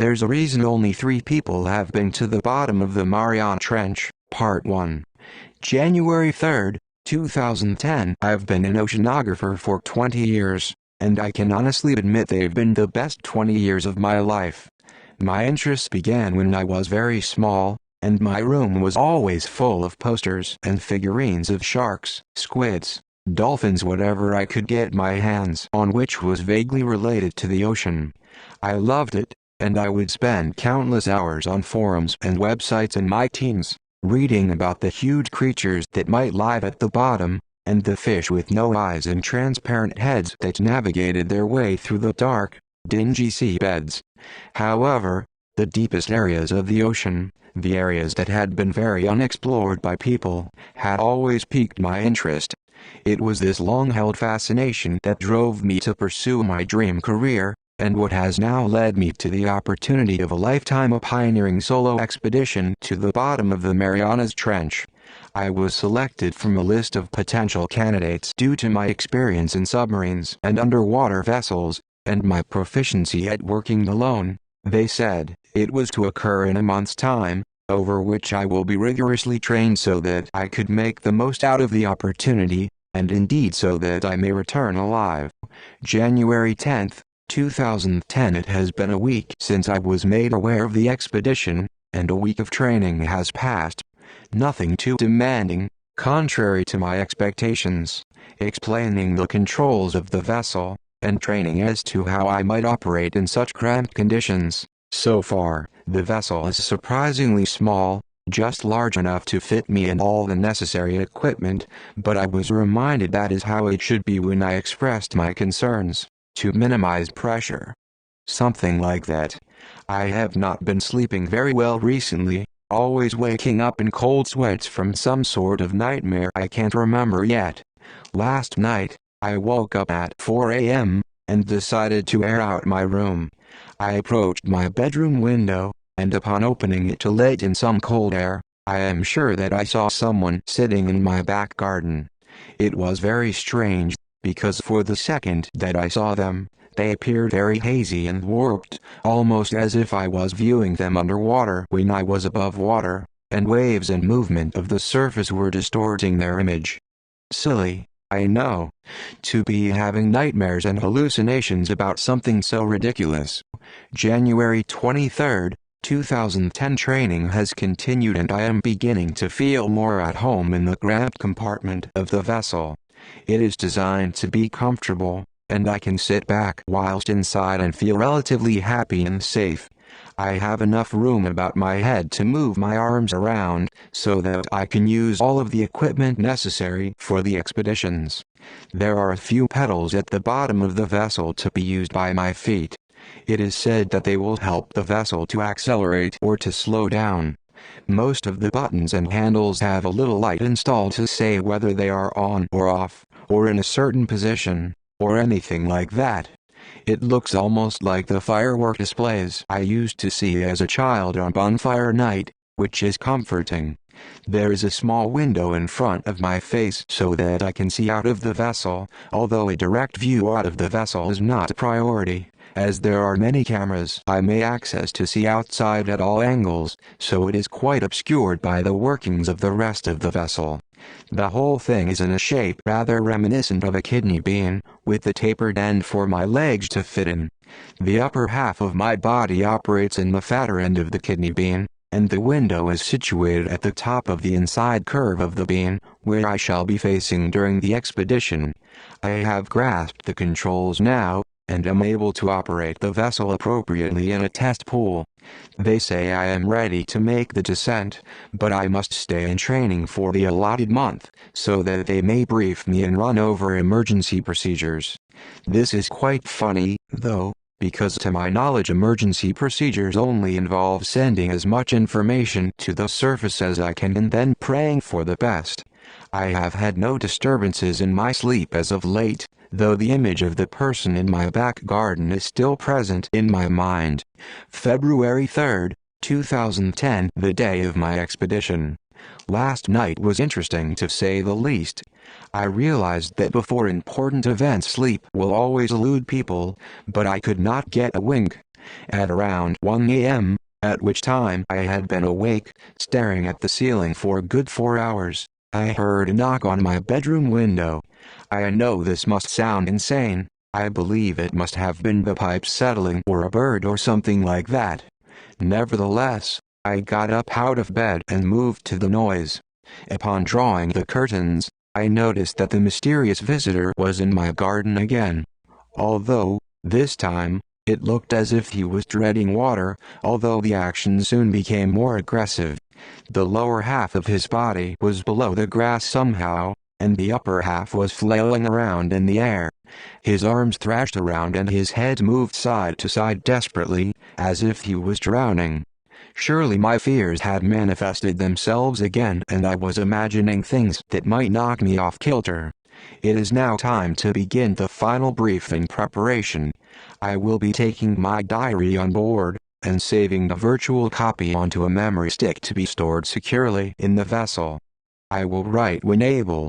There's a reason only 3 people have been to the bottom of the Mariana Trench. Part 1. January 3, 2010. I've been an oceanographer for 20 years, and I can honestly admit they've been the best 20 years of my life. My interest began when I was very small, and my room was always full of posters and figurines of sharks, squids, dolphins, whatever I could get my hands on which was vaguely related to the ocean. I loved it, and I would spend countless hours on forums and websites in my teens, reading about the huge creatures that might live at the bottom, and the fish with no eyes and transparent heads that navigated their way through the dark, dingy seabeds. However, the deepest areas of the ocean, the areas that had been very unexplored by people, had always piqued my interest. It was this long-held fascination that drove me to pursue my dream career, and what has now led me to the opportunity of a lifetime of pioneering solo expedition to the bottom of the Marianas Trench. I was selected from a list of potential candidates due to my experience in submarines and underwater vessels, and my proficiency at working alone. They said it was to occur in a month's time, over which I will be rigorously trained so that I could make the most out of the opportunity, and indeed so that I may return alive. January 10, 2010. It has been a week since I was made aware of the expedition, and a week of training has passed. Nothing too demanding, contrary to my expectations, explaining the controls of the vessel, and training as to how I might operate in such cramped conditions. So far, the vessel is surprisingly small, just large enough to fit me and all the necessary equipment, but I was reminded that is how it should be when I expressed my concerns, to minimize pressure. Something like that. I have not been sleeping very well recently, always waking up in cold sweats from some sort of nightmare I can't remember yet. Last night, I woke up at 4 a.m., and decided to air out my room. I approached my bedroom window, and upon opening it to let in some cold air, I am sure that I saw someone sitting in my back garden. It was very strange, because for the second that I saw them, they appeared very hazy and warped, almost as if I was viewing them underwater when I was above water, and waves and movement of the surface were distorting their image. Silly, I know, to be having nightmares and hallucinations about something so ridiculous. January 23, 2010. Training has continued and I am beginning to feel more at home in the cramped compartment of the vessel. It is designed to be comfortable, and I can sit back whilst inside and feel relatively happy and safe. I have enough room about my head to move my arms around, so that I can use all of the equipment necessary for the expeditions. There are a few pedals at the bottom of the vessel to be used by my feet. It is said that they will help the vessel to accelerate or to slow down. Most of the buttons and handles have a little light installed to say whether they are on or off, or in a certain position, or anything like that. It looks almost like the firework displays I used to see as a child on bonfire night, which is comforting. There is a small window in front of my face so that I can see out of the vessel, although a direct view out of the vessel is not a priority, as there are many cameras I may access to see outside at all angles, so it is quite obscured by the workings of the rest of the vessel. The whole thing is in a shape rather reminiscent of a kidney bean, with the tapered end for my legs to fit in. The upper half of my body operates in the fatter end of the kidney bean, and the window is situated at the top of the inside curve of the bean, where I shall be facing during the expedition. I have grasped the controls now, and am able to operate the vessel appropriately in a test pool. They say I am ready to make the descent, but I must stay in training for the allotted month, so that they may brief me and run over emergency procedures. This is quite funny, though, because to my knowledge emergency procedures only involve sending as much information to the surface as I can and then praying for the best. I have had no disturbances in my sleep as of late, though the image of the person in my back garden is still present in my mind. February 3, 2010. The day of my expedition. Last night was interesting to say the least. I realized that before important events sleep will always elude people, but I could not get a wink. At around 1 a.m., at which time I had been awake, staring at the ceiling for a good 4 hours, I heard a knock on my bedroom window. I know this must sound insane. I believe it must have been the pipes settling or a bird or something like that. Nevertheless, I got up out of bed and moved to the noise. Upon drawing the curtains, I noticed that the mysterious visitor was in my garden again. Although, this time, it looked as if he was treading water, although the action soon became more aggressive. The lower half of his body was below the grass somehow, and the upper half was flailing around in the air. His arms thrashed around and his head moved side to side desperately, as if he was drowning. Surely my fears had manifested themselves again and I was imagining things that might knock me off kilter. It is now time to begin the final briefing preparation. I will be taking my diary on board, and saving the virtual copy onto a memory stick to be stored securely in the vessel. I will write when able,